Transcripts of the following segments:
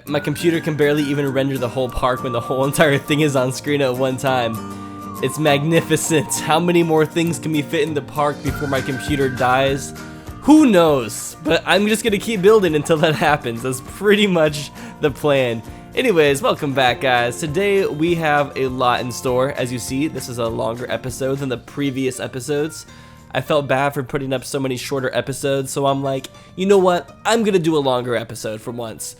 My computer can barely even render the whole park when the whole entire thing is on screen at one time. It's magnificent. How many more things can we fit in the park before my computer dies? Who knows? But I'm just gonna keep building until that happens. That's pretty much the plan. Anyways, welcome back, guys. Today we have a lot in store. As you see, this is a longer episode than the previous episodes. I felt bad for putting up so many shorter episodes, so I'm like, you know what? I'm gonna do a longer episode for once.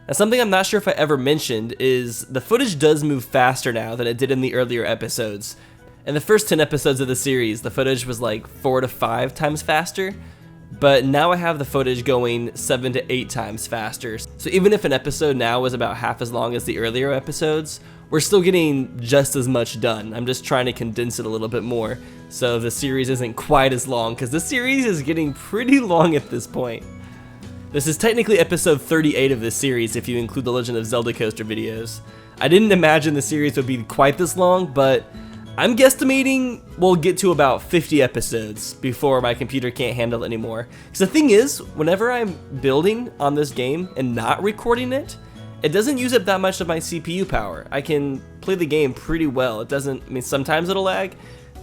Now, something I'm not sure if I ever mentioned is the footage does move faster now than it did in the earlier episodes. In the first 10 episodes of the series, the footage was like 4 to 5 times faster. But now I have the footage going 7 to 8 times faster. So even if an episode now is about half as long as the earlier episodes, we're still getting just as much done. I'm just trying to condense it a little bit more so the series isn't quite as long, because the series is getting pretty long at this point. This is technically episode 38 of this series if you include the Legend of Zelda coaster videos. I didn't imagine the series would be quite this long, but I'm guesstimating we'll get to about 50 episodes before my computer can't handle it anymore. Because the thing is, whenever I'm building on this game and not recording it, it doesn't use up that much of my CPU power. I can play the game pretty well. It doesn't, I mean, sometimes it'll lag,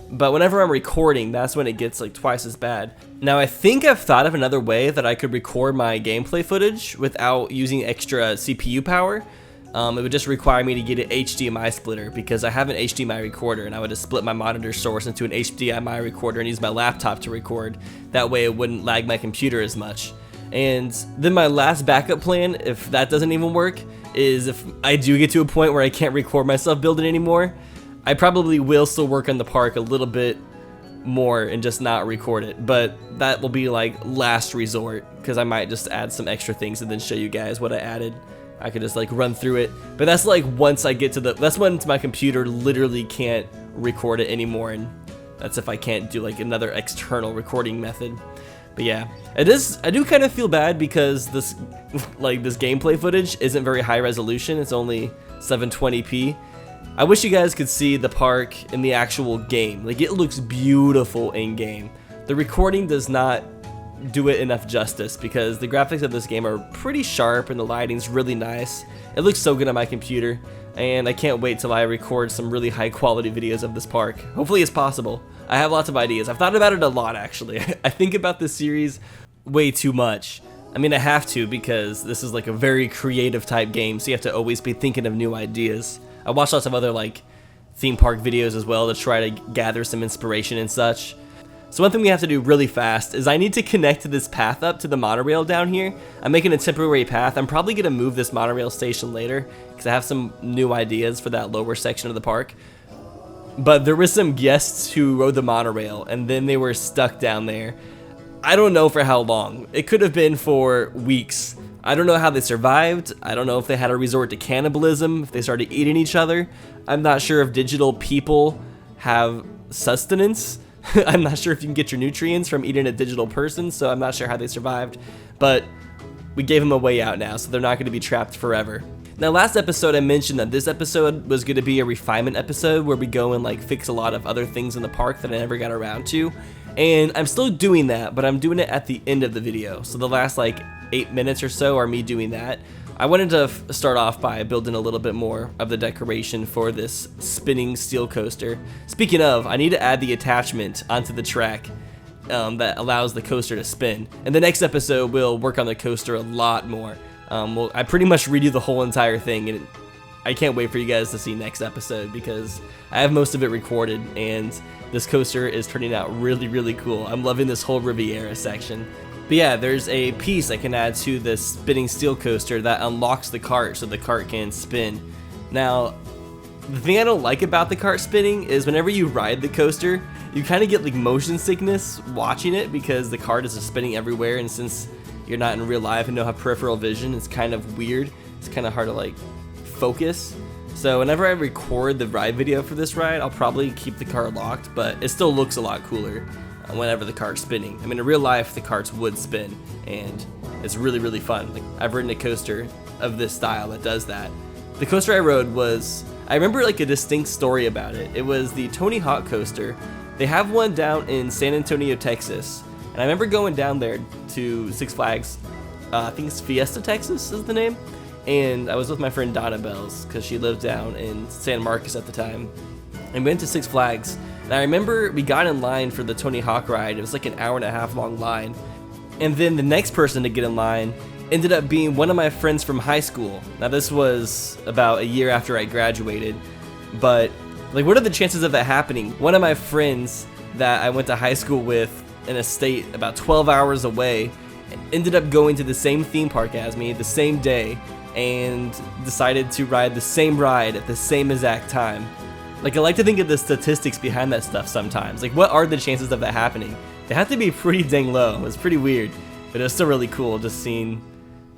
but whenever I'm recording, that's when it gets like twice as bad. Now, I think I've thought of another way that I could record my gameplay footage without using extra CPU power. It would just require me to get an HDMI splitter, because I have an HDMI recorder and I would just split my monitor source into an HDMI recorder and use my laptop to record. That way it wouldn't lag my computer as much. And then my last backup plan, if that doesn't even work, is if I do get to a point where I can't record myself building anymore, I probably will still work on the park a little bit more and just not record it. But that will be like last resort, because I might just add some extra things and then show you guys what I added. I could just like run through it, but that's like once I get to that's when my computer literally can't record it anymore, and that's if I can't do like another external recording method. But yeah, I do kind of feel bad because this this gameplay footage isn't very high resolution. It's only 720p. I wish you guys could see the park in the actual game. Like, it looks beautiful in game. The recording does not do it enough justice, because the graphics of this game are pretty sharp and the lighting's really nice. It looks so good on my computer, and I can't wait till I record some really high quality videos of this park. Hopefully it's possible. I have lots of ideas. I've thought about it a lot, actually. I think about this series way too much. I mean, I have to, because this is like a very creative type game, so you have to always be thinking of new ideas. I watch lots of other like theme park videos as well to try to gather some inspiration and such. So one thing we have to do really fast is I need to connect this path up to the monorail down here. I'm making a temporary path. I'm probably going to move this monorail station later, because I have some new ideas for that lower section of the park. But there were some guests who rode the monorail, and then they were stuck down there. I don't know for how long. It could have been for weeks. I don't know how they survived. I don't know if they had a resort to cannibalism, if they started eating each other. I'm not sure if digital people have sustenance. I'm not sure if you can get your nutrients from eating a digital person, so I'm not sure how they survived. But we gave them a way out now, so they're not going to be trapped forever. Now, last episode I mentioned that this episode was going to be a refinement episode where we go and like fix a lot of other things in the park that I never got around to. And I'm still doing that, but I'm doing it at the end of the video. So the last like 8 minutes or so are me doing that. I wanted to start off by building a little bit more of the decoration for this spinning steel coaster. Speaking of, I need to add the attachment onto the track that allows the coaster to spin. And the next episode we'll work on the coaster a lot more. I pretty much redo the whole entire thing, and I can't wait for you guys to see next episode, because I have most of it recorded and this coaster is turning out really, really cool. I'm loving this whole Riviera section. But yeah, there's a piece I can add to this spinning steel coaster that unlocks the cart so the cart can spin. Now, the thing I don't like about the cart spinning is whenever you ride the coaster, you kind of get like motion sickness watching it, because the cart is just spinning everywhere, and since you're not in real life and don't have peripheral vision, it's kind of weird. It's kind of hard to like focus. So whenever I record the ride video for this ride, I'll probably keep the cart locked, but it still looks a lot cooler whenever the cart's spinning. I mean, in real life, the carts would spin, and it's really, really fun. Like, I've ridden a coaster of this style that does that. The coaster I rode was, I remember like a distinct story about it. It was the Tony Hawk coaster. They have one down in San Antonio, Texas, and I remember going down there to Six Flags. I think it's Fiesta, Texas is the name. and I was with my friend Donna Bells because she lived down in San Marcos at the time, and we went to Six Flags. And I remember we got in line for the Tony Hawk ride. It was like an hour and a half long line, and then the next person to get in line ended up being one of my friends from high school. Now this was about a year after I graduated, but like, what are the chances of that happening? One of my friends that I went to high school with in a state about 12 hours away ended up going to the same theme park as me the same day and decided to ride the same ride at the same exact time. Like, I like to think of the statistics behind that stuff sometimes. Like, what are the chances of that happening? They have to be pretty dang low. It's pretty weird, but it was still really cool just seeing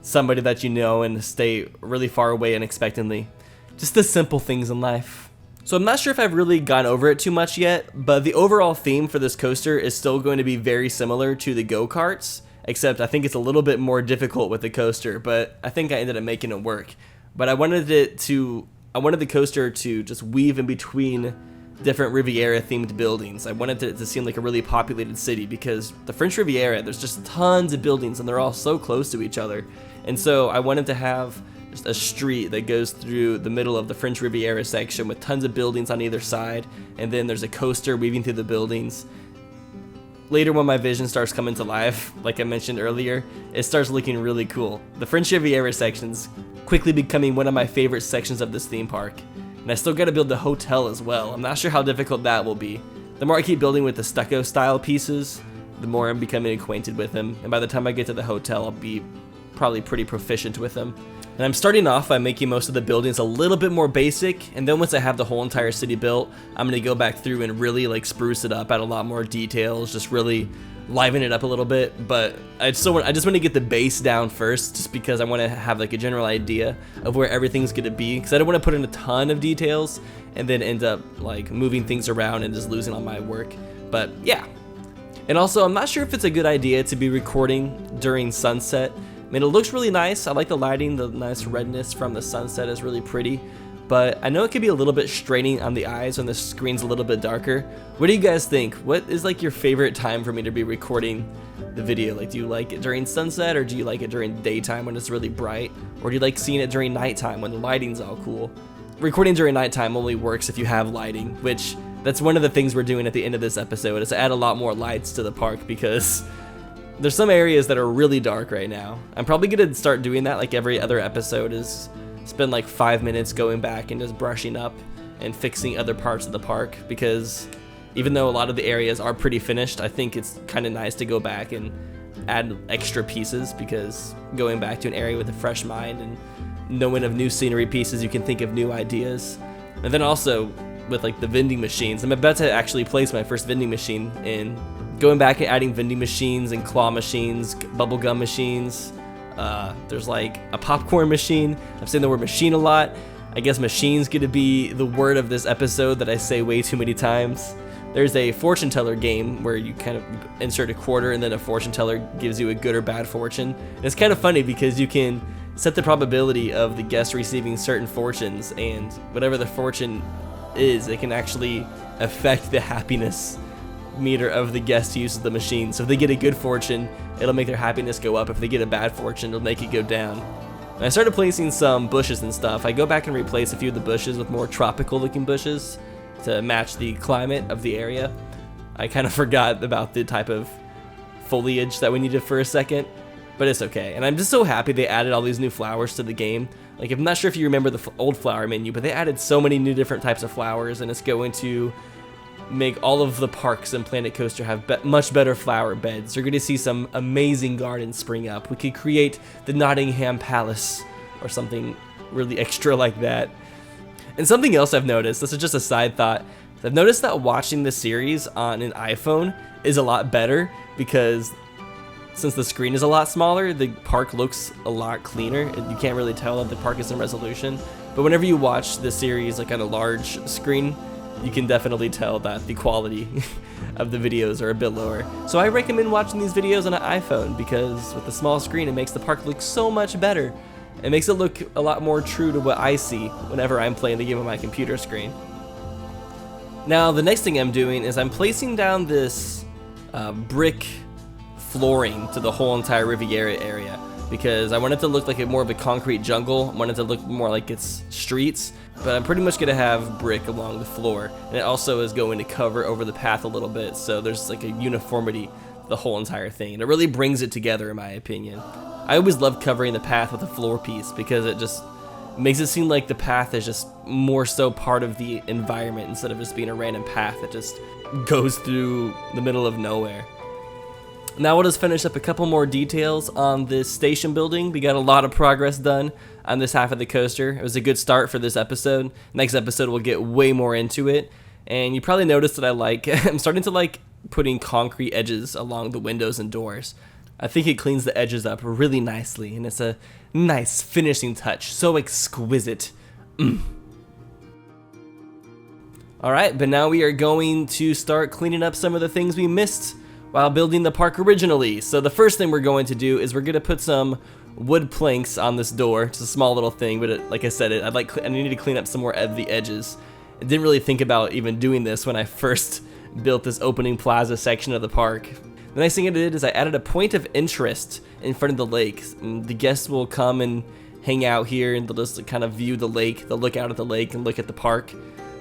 somebody that you know in a state really far away unexpectedly. Just the simple things in life. So I'm not sure if I've really gone over it too much yet, but the overall theme for this coaster is still going to be very similar to the go-karts, except I think it's a little bit more difficult with the coaster, but I think I ended up making it work. But I wanted the coaster to just weave in between different Riviera themed buildings. I wanted it to seem like a really populated city because the French Riviera, there's just tons of buildings and they're all so close to each other. And so I wanted to have just a street that goes through the middle of the French Riviera section with tons of buildings on either side, and then there's a coaster weaving through the buildings. Later, when my vision starts coming to life, like I mentioned earlier, it starts looking really cool. The French Riviera section's quickly becoming one of my favorite sections of this theme park. And I still gotta build the hotel as well. I'm not sure how difficult that will be. The more I keep building with the stucco style pieces, the more I'm becoming acquainted with them, and by the time I get to the hotel, I'll be probably pretty proficient with them. And I'm starting off by making most of the buildings a little bit more basic, and then once I have the whole entire city built, I'm gonna go back through and really like spruce it up, add a lot more details, just really liven it up a little bit. But I just want to get the base down first, just because I want to have like a general idea of where everything's gonna be, because I don't want to put in a ton of details and then end up like moving things around and just losing all my work. But yeah. And also, I'm not sure if it's a good idea to be recording during sunset. I mean, it looks really nice. I like the lighting. The nice redness from the sunset is really pretty, but I know it can be a little bit straining on the eyes when the screen's a little bit darker. What do you guys think? What is like your favorite time for me to be recording the video? Like, do you like it during sunset, or do you like it during daytime when it's really bright, or do you like seeing it during nighttime when the lighting's all cool? Recording during nighttime only works if you have lighting, which that's one of the things we're doing at the end of this episode, is to add a lot more lights to the park, because there's some areas that are really dark right now. I'm probably gonna start doing that like every other episode, is spend like 5 minutes going back and just brushing up and fixing other parts of the park, because even though a lot of the areas are pretty finished, I think it's kind of nice to go back and add extra pieces, because going back to an area with a fresh mind and knowing of new scenery pieces, you can think of new ideas. And then also with like the vending machines, I'm about to actually place my first vending machine in. Going back and adding vending machines and claw machines, bubblegum machines. There's like a popcorn machine. I'm saying the word machine a lot. I guess machine's gonna be the word of this episode that I say way too many times. There's a fortune teller game where you kind of insert a quarter and then a fortune teller gives you a good or bad fortune. And it's kind of funny because you can set the probability of the guest receiving certain fortunes, and whatever the fortune is, it can actually affect the happiness meter of the guest who uses the machine. So if they get a good fortune, it'll make their happiness go up. If they get a bad fortune, it'll make it go down. And I started placing some bushes and stuff. I go back and replace a few of the bushes with more tropical looking bushes to match the climate of the area. I kind of forgot about the type of foliage that we needed for a second, but it's okay. And I'm just so happy they added all these new flowers to the game. Like, I'm not sure if you remember the old flower menu, but they added so many new different types of flowers, and it's going to make all of the parks in Planet Coaster have much better flower beds. You're going to see some amazing gardens spring up. We could create the Nottingham Palace or something really extra like that. And something else I've noticed, this is just a side thought, I've noticed that watching the series on an iPhone is a lot better, because since the screen is a lot smaller, the park looks a lot cleaner. You can't really tell that the park is in resolution. But whenever you watch the series like on a large screen, you can definitely tell that the quality of the videos are a bit lower. So I recommend watching these videos on an iPhone, because with the small screen, it makes the park look so much better. It makes it look a lot more true to what I see whenever I'm playing the game on my computer screen. Now, the next thing I'm doing is I'm placing down this brick flooring to the whole entire Riviera area. because I want it to look like more of a concrete jungle. I want it to look more like it's streets, but I'm pretty much gonna have brick along the floor, and it also is going to cover over the path a little bit, so there's like a uniformity to the whole entire thing, and it really brings it together in my opinion. I always love covering the path with a floor piece because it just makes it seem like the path is just more so part of the environment instead of just being a random path that just goes through the middle of nowhere. Now we'll just finish up a couple more details on this station building. We got a lot of progress done on this half of the coaster. It was a good start for this episode. Next episode we'll get way more into it. And you probably noticed that I'm starting to like putting concrete edges along the windows and doors. I think it cleans the edges up really nicely, and it's a nice finishing touch. So exquisite. Alright, but now we are going to start cleaning up some of the things we missed while building the park originally. So the first thing we're going to do is we're going to put some wood planks on this door. It's a small little thing, but like I said, I needed to clean up some more of the edges. I didn't really think about even doing this when I first built this opening plaza section of the park. The next thing I did is I added a point of interest in front of the lake. And the guests will come and hang out here, and they'll just kind of view the lake. They'll look out at the lake and look at the park.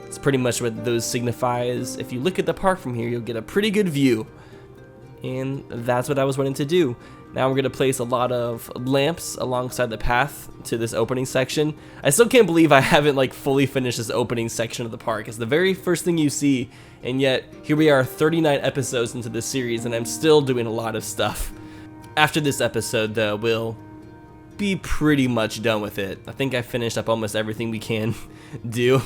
It's pretty much what those signifies. If you look at the park from here, you'll get a pretty good view. And that's what I was wanting to do. Now we're going to place a lot of lamps alongside the path to this opening section. I still can't believe I haven't like fully finished this opening section of the park. It's the very first thing you see, and yet here we are 39 episodes into this series and I'm still doing a lot of stuff. After this episode though, we'll be pretty much done with it. I think I finished up almost everything we can do.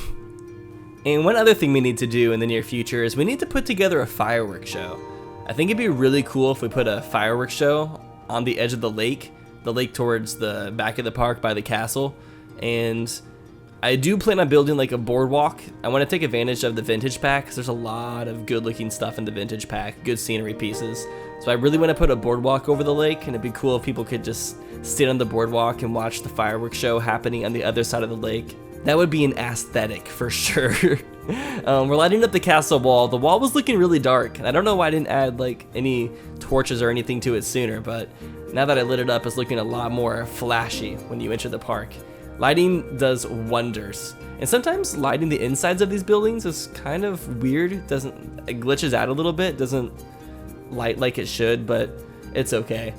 And one other thing we need to do in the near future is we need to put together a firework show. I think it'd be really cool if we put a fireworks show on the edge of the lake towards the back of the park by the castle. And I do plan on building like a boardwalk. I want to take advantage of the vintage pack because there's a lot of good looking stuff in the vintage pack, good scenery pieces. So I really want to put a boardwalk over the lake, and it'd be cool if people could just stand on the boardwalk and watch the fireworks show happening on the other side of the lake. That would be an aesthetic for sure. We're lighting up the castle wall. The wall was looking really dark, and I don't know why I didn't add like any torches or anything to it sooner, but now that I lit it up, it's looking a lot more flashy when you enter the park. Lighting does wonders, and sometimes lighting the insides of these buildings is kind of weird. It glitches out a little bit, doesn't light like it should, but it's okay.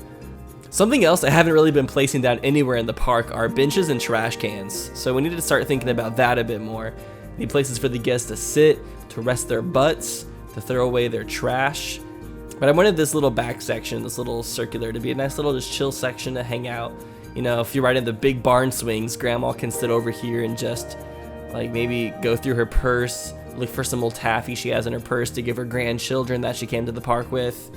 Something else I haven't really been placing down anywhere in the park are benches and trash cans, so we need to start thinking about that a bit more. Need places for the guests to sit, to rest their butts, to throw away their trash. But I wanted this little back section, this little circular, to be a nice little just chill section to hang out. You know, if you're riding the big barn swings, Grandma can sit over here and just like maybe go through her purse, look for some old taffy she has in her purse to give her grandchildren that she came to the park with.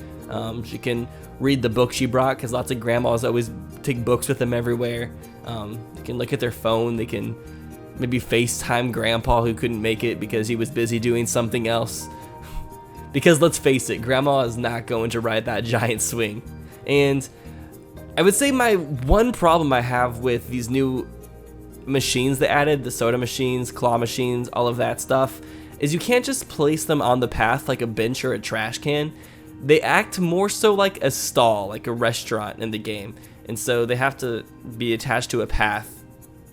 She can read the book she brought because lots of grandmas always take books with them everywhere. They can look at their phone. They can maybe FaceTime Grandpa who couldn't make it because he was busy doing something else. Because let's face it, Grandma is not going to ride that giant swing. And I would say my one problem I have with these new machines they added, the soda machines, claw machines, all of that stuff, is you can't just place them on the path like a bench or a trash can. They act more so like a stall, like a restaurant in the game. And so they have to be attached to a path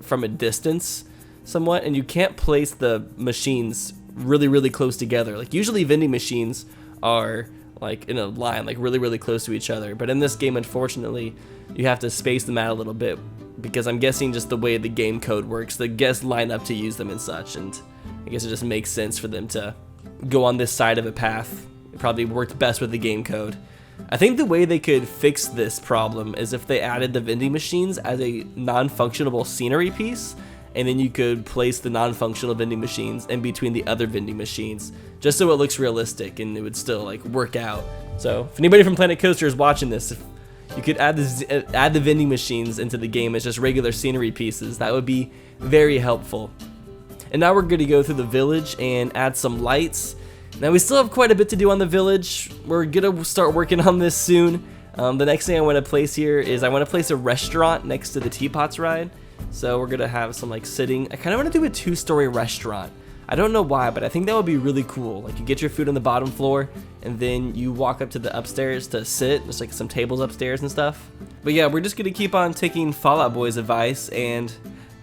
from a distance somewhat, and you can't place the machines really, really close together. Like usually vending machines are like in a line, like really, really close to each other. But in this game, unfortunately, you have to space them out a little bit because I'm guessing just the way the game code works, the guests line up to use them and such. And I guess it just makes sense for them to go on this side of a path. It probably worked best with the game code. I think the way they could fix this problem is if they added the vending machines as a non-functionable scenery piece, and then you could place the non-functional vending machines in between the other vending machines, just so it looks realistic and it would still like work out. So if anybody from Planet Coaster is watching this, if you could add the vending machines into the game as just regular scenery pieces, that would be very helpful. And now we're going to go through the village and add some lights. Now we still have quite a bit to do on the village. We're gonna start working on this soon. The next thing I want to place here is I want to place a restaurant next to the Teapots ride. So we're gonna have some like sitting. I kind of want to do a 2-story restaurant. I don't know why, but I think that would be really cool. Like, you get your food on the bottom floor, and then you walk up to the upstairs to sit. There's like some tables upstairs and stuff. But yeah, we're just gonna keep on taking Fall Out Boy's advice and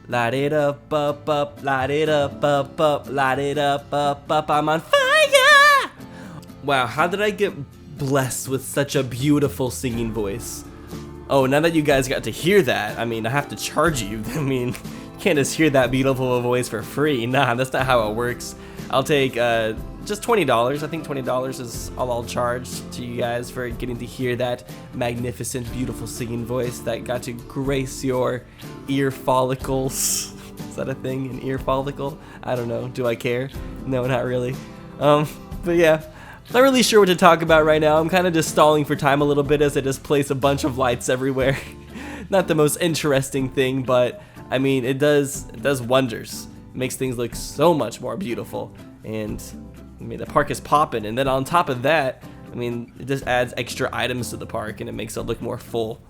light it up, light it up, light it up, I'm on fire! Wow, how did I get blessed with such a beautiful singing voice? Oh, now that you guys got to hear that, I mean, I have to charge you. I mean, you can't just hear that beautiful voice for free. Nah, that's not how it works. I'll take just $20. I think $20 is all I'll charge to you guys for getting to hear that magnificent, beautiful singing voice that got to grace your ear follicles. Is that a thing, an ear follicle? I don't know. Do I care? No, not really. But yeah. Not really sure what to talk about right now. I'm kind of just stalling for time a little bit as I just place a bunch of lights everywhere. Not the most interesting thing, but I mean, it does wonders. It makes things look so much more beautiful. And I mean, the park is popping, and then on top of that, I mean, it just adds extra items to the park and it makes it look more full.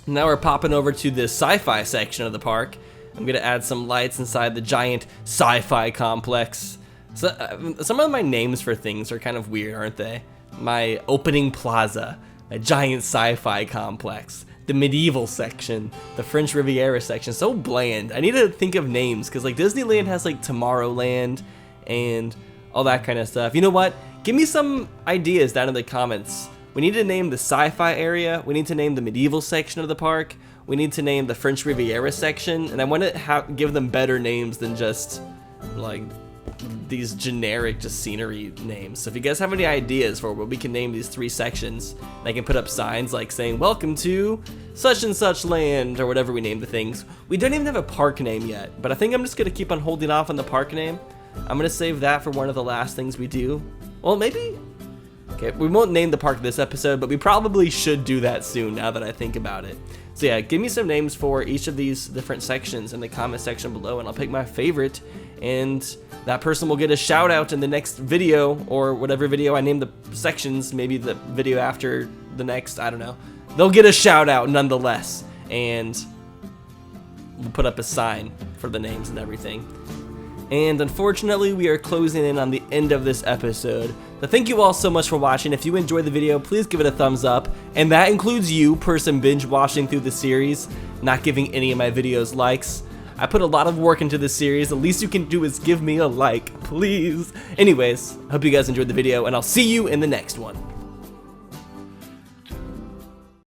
Now we're popping over to the sci-fi section of the park. I'm gonna add some lights inside the giant sci-fi complex. So, some of my names for things are kind of weird, aren't they? My opening plaza, a giant sci-fi complex, the medieval section, the French Riviera section. So bland. I need to think of names because like Disneyland has like Tomorrowland and all that kind of stuff. You know what? Give me some ideas down in the comments. We need to name the sci-fi area. We need to name the medieval section of the park. We need to name the French Riviera section, and I want to give them better names than just like these generic just scenery names. So if you guys have any ideas for what we can name these 3 sections, I can put up signs like saying welcome to such and such land or whatever we name the things. We don't even have a park name yet, but I think I'm just gonna keep on holding off on the park name. I'm gonna save that for one of the last things we do. Well, maybe, okay, we won't name the park this episode, but we probably should do that soon now that I think about it. So yeah, give me some names for each of these different sections in the comment section below, and I'll pick my favorite, and that person will get a shout out in the next video, or whatever video I name the sections, maybe the video after the next, I don't know. They'll get a shout out nonetheless, and we'll put up a sign for the names and everything. And unfortunately, we are closing in on the end of this episode. So thank you all so much for watching. If you enjoyed the video, please give it a thumbs up. And that includes you, person binge watching through the series, not giving any of my videos likes. I put a lot of work into this series. The least you can do is give me a like, please. Anyways, I hope you guys enjoyed the video, and I'll see you in the next one.